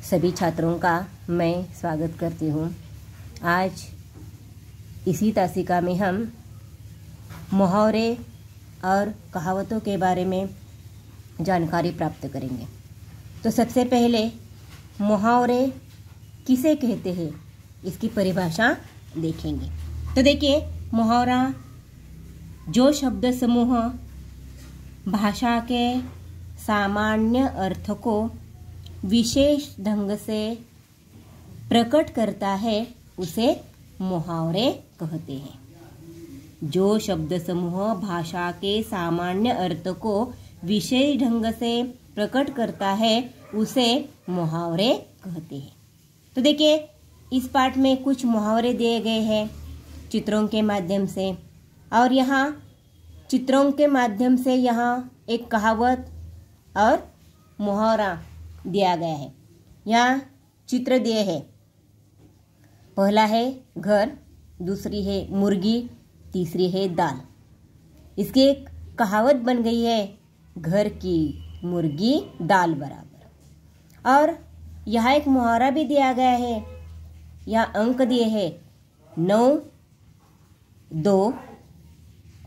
सभी छात्रों का मैं स्वागत करती हूँ। आज इसी तासिका में हम मुहावरे और कहावतों के बारे में जानकारी प्राप्त करेंगे। तो सबसे पहले मुहावरे किसे कहते हैं इसकी परिभाषा देखेंगे। तो देखिए, मुहावरा जो शब्द समूह भाषा के सामान्य अर्थ को विशेष ढंग से प्रकट करता है उसे मुहावरे कहते हैं। जो शब्द समूह भाषा के सामान्य अर्थ को विशेष ढंग से प्रकट करता है उसे मुहावरे कहते हैं। तो देखिए, इस पाठ में कुछ मुहावरे दिए गए हैं चित्रों के माध्यम से, और यहाँ चित्रों के माध्यम से यहाँ एक कहावत और मुहावरा दिया गया है। यहाँ चित्र दिए हैं। पहला है घर, दूसरी है मुर्गी, तीसरी है दाल। इसकी एक कहावत बन गई है, घर की मुर्गी दाल बराबर। और यहाँ एक मुहावरा भी दिया गया है। यहाँ अंक दिए हैं 9, 2,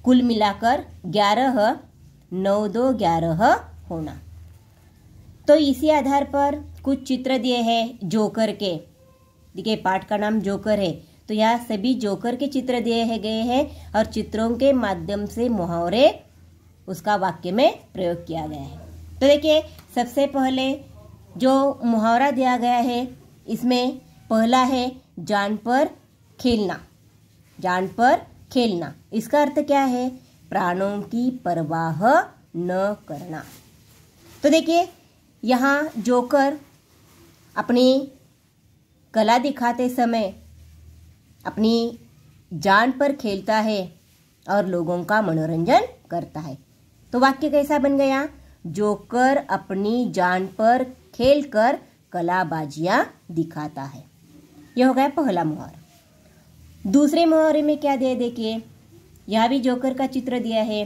कुल मिलाकर 11, 9, 2, 11 होना। तो इसी आधार पर कुछ चित्र दिए हैं जोकर के। देखिए, पाठ का नाम जोकर है, तो यहाँ सभी जोकर के चित्र दिए गए हैं और चित्रों के माध्यम से मुहावरे उसका वाक्य में प्रयोग किया गया है। तो देखिए, सबसे पहले जो मुहावरा दिया गया है इसमें पहला है जान पर खेलना। जान पर खेलना, इसका अर्थ क्या है? प्राणों की परवाह न करना। तो देखिए, यहाँ जोकर अपनी कला दिखाते समय अपनी जान पर खेलता है और लोगों का मनोरंजन करता है। तो वाक्य कैसा बन गया? जोकर अपनी जान पर खेलकर कलाबाजियां दिखाता है। यह हो गया पहला मुहावरा। दूसरे मुहावरे में क्या दिया? देखिए, यहाँ भी जोकर का चित्र दिया है।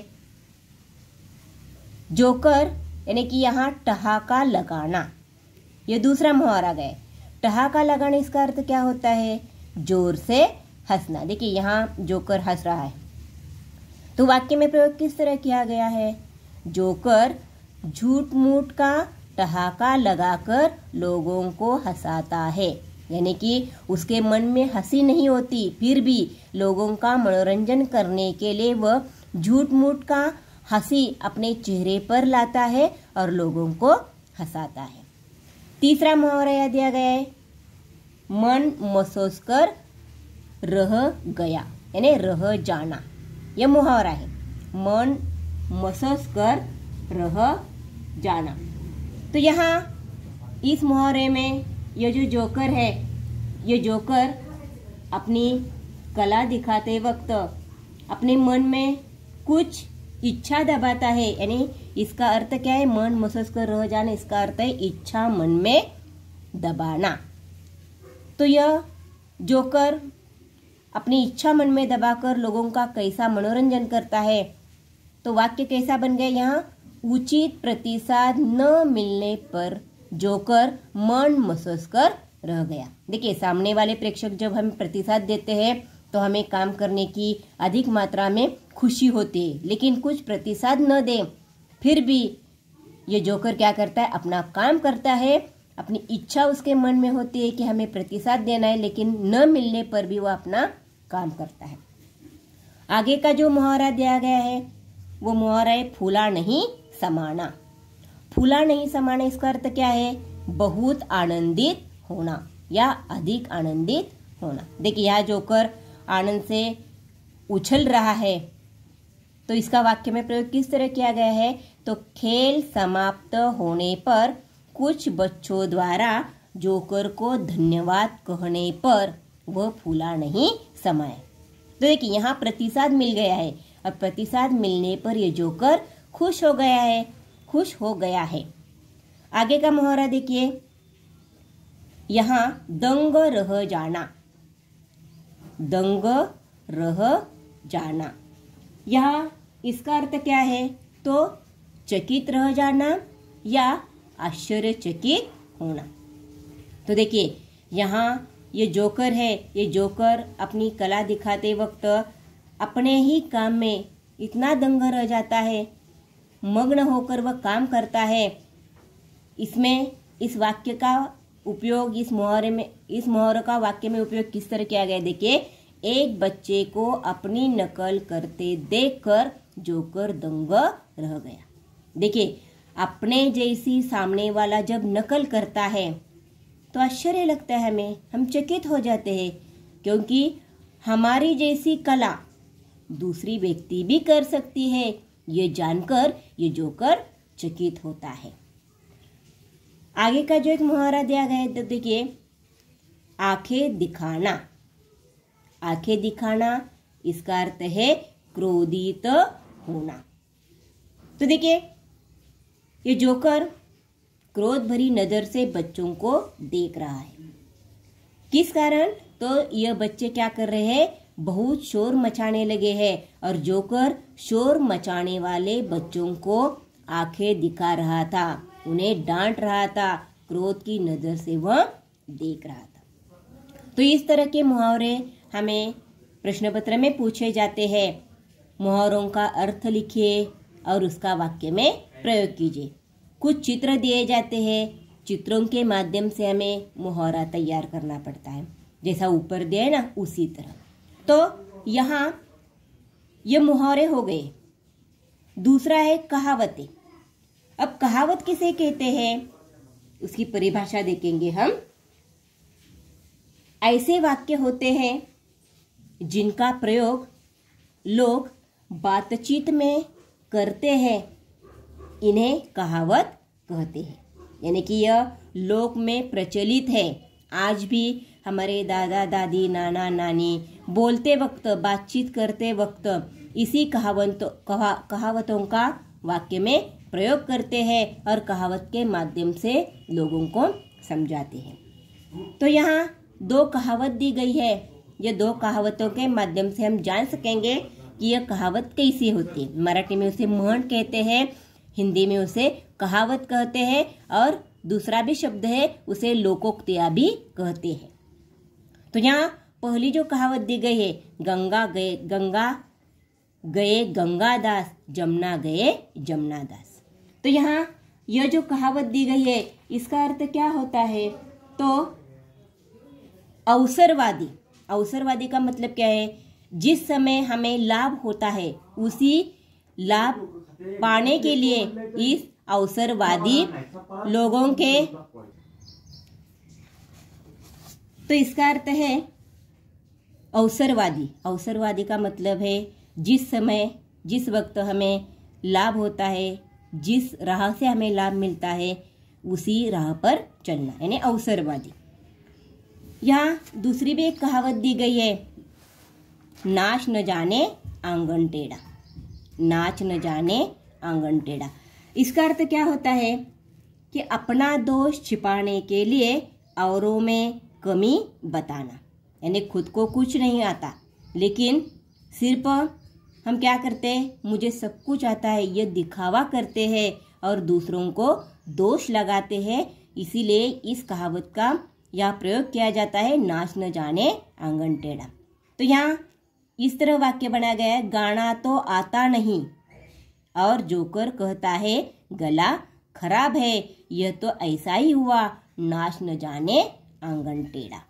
जोकर यानी कि यहाँ ठहाका लगाना, यह दूसरा मुहावरा गया। ठहाका लगाना, इसका अर्थ क्या होता है? जोर से हंसना। देखिए, यहाँ जोकर हंस रहा है। तो वाक्य में प्रयोग किस तरह किया गया है? जोकर झूठ मूठ का ठहाका लगाकर लोगों को हंसाता है, यानी कि उसके मन में हंसी नहीं होती, फिर भी लोगों का मनोरंजन करने के लिए वह झूठ मूठ का हंसी अपने चेहरे पर लाता है और लोगों को हंसाता है। तीसरा मुहावरा यह दिया गया है, मन महसूस कर रह गया, यानी रह जाना। यह मुहावरा है, मन महसूस कर रह जाना। तो यहाँ इस मुहावरे में यह जो जोकर है, ये जोकर अपनी कला दिखाते वक्त अपने मन में कुछ इच्छा दबाता है, यानी इसका अर्थ क्या है? मन महसूस कर रह जाना, इसका अर्थ है इच्छा मन में दबाना। तो यह जोकर अपनी इच्छा मन में दबाकर लोगों का कैसा मनोरंजन करता है। तो वाक्य कैसा बन गया? यहाँ उचित प्रतिसाद न मिलने पर जोकर मन महसूस कर रह गया। देखिए, सामने वाले प्रेक्षक जब हम प्रतिसाद देते हैं तो हमें काम करने की अधिक मात्रा में खुशी होती है, लेकिन कुछ प्रतिसाद न दे फिर भी ये जोकर क्या करता है? अपना काम करता है। अपनी इच्छा उसके मन में होती है कि हमें प्रतिसाद देना है, लेकिन न मिलने पर भी वह अपना काम करता है। आगे का जो मुहावरा दिया गया है वो मुहावरा है फूला नहीं समाना। फूला नहीं समाना, इसका अर्थ क्या है? बहुत आनंदित होना या अधिक आनंदित होना। देखिए, यह जोकर आनंद से उछल रहा है, तो इसका वाक्य में प्रयोग किस तरह किया गया है? तो खेल समाप्त होने पर कुछ बच्चों द्वारा जोकर को धन्यवाद कहने पर वह फूला नहीं समाया। तो देखिए, यहाँ प्रतिसाद मिल गया है और प्रतिसाद मिलने पर यह जोकर खुश हो गया है, खुश हो गया है। आगे का मुहावरा देखिए, यहाँ दंग रह जाना। दंग रह जाना, यहाँ इसका अर्थ क्या है? तो चकित रह जाना या आश्चर्यचकित होना। तो देखिए यहाँ ये जोकर है, ये जोकर अपनी कला दिखाते वक्त अपने ही काम में इतना दंग रह जाता है, मग्न होकर वह काम करता है। इसमें इस वाक्य का उपयोग इस मुहावरे का वाक्य में उपयोग किस तरह किया गया? देखिए, एक बच्चे को अपनी नकल करते देखकर जोकर दंग रह गया। देखिए, अपने जैसी सामने वाला जब नकल करता है तो आश्चर्य लगता है हमें, हम चकित हो जाते हैं, क्योंकि हमारी जैसी कला दूसरी व्यक्ति भी कर सकती है, ये जानकर ये जोकर चकित होता है। आगे का जो एक मुहावरा दिया गया है, तो देखिए, आंखें दिखाना। आंखें दिखाना इसका अर्थ है क्रोधित होना। तो देखिए, ये जोकर क्रोध भरी नजर से बच्चों को देख रहा है। किस कारण? तो यह बच्चे क्या कर रहे हैं? बहुत शोर मचाने लगे हैं, और जोकर शोर मचाने वाले बच्चों को आंखें दिखा रहा था, उन्हें डांट रहा था, क्रोध की नजर से वह देख रहा था। तो इस तरह के मुहावरे हमें प्रश्न पत्र में पूछे जाते हैं। मुहावरों का अर्थ लिखिए और उसका वाक्य में प्रयोग कीजिए। कुछ चित्र दिए जाते हैं, चित्रों के माध्यम से हमें मुहावरा तैयार करना पड़ता है, जैसा ऊपर दिया है ना, उसी तरह। तो यहाँ ये मुहावरे हो गए। दूसरा है कहावतें। अब कहावत किसे कहते हैं, उसकी परिभाषा देखेंगे हम। ऐसे वाक्य होते हैं जिनका प्रयोग लोग बातचीत में करते हैं, इन्हें कहावत कहते हैं। यानी कि यह लोक में प्रचलित है। आज भी हमारे दादा दादी, नाना नानी बोलते वक्त, बातचीत करते वक्त इसी कहावतों का वाक्य में प्रयोग करते हैं और कहावत के माध्यम से लोगों को समझाते हैं। तो यहाँ दो कहावत दी गई है। ये दो कहावतों के माध्यम से हम जान सकेंगे कि यह कहावत कैसी होती है। मराठी में उसे म्हण कहते हैं, हिंदी में उसे कहावत कहते हैं, और दूसरा भी शब्द है उसे लोकोक्तियाँ भी कहते हैं। तो यहाँ पहली जो कहावत दी गई है, गंगा गए गंगादास, जमुना गए जमुनादास। तो यहाँ यह जो कहावत दी गई है, इसका अर्थ क्या होता है? तो अवसरवादी। अवसरवादी का मतलब क्या है? जिस समय हमें लाभ होता है, उसी लाभ पाने के लिए इस अवसरवादी लोगों के, तो इसका अर्थ है अवसरवादी। अवसरवादी का मतलब है जिस समय, जिस वक्त हमें लाभ होता है, जिस राह से हमें लाभ मिलता है, उसी राह पर चलना, यानी अवसरवादी। यहाँ दूसरी भी एक कहावत दी गई है, नाच न जाने आंगन टेढ़ा। नाच न जाने आंगन टेढ़ा, इसका अर्थ क्या होता है कि अपना दोष छिपाने के लिए औरों में कमी बताना। यानी खुद को कुछ नहीं आता, लेकिन सिर्फ हम क्या करते हैं, मुझे सब कुछ आता है, ये दिखावा करते हैं और दूसरों को दोष लगाते हैं। इसीलिए इस कहावत का यहाँ प्रयोग किया जाता है, नाच न जाने आंगन टेढ़ा। तो यहाँ इस तरह वाक्य बनाया गया है, गाना तो आता नहीं और जोकर कहता है गला खराब है, यह तो ऐसा ही हुआ, नाच न जाने आंगन टेढ़ा।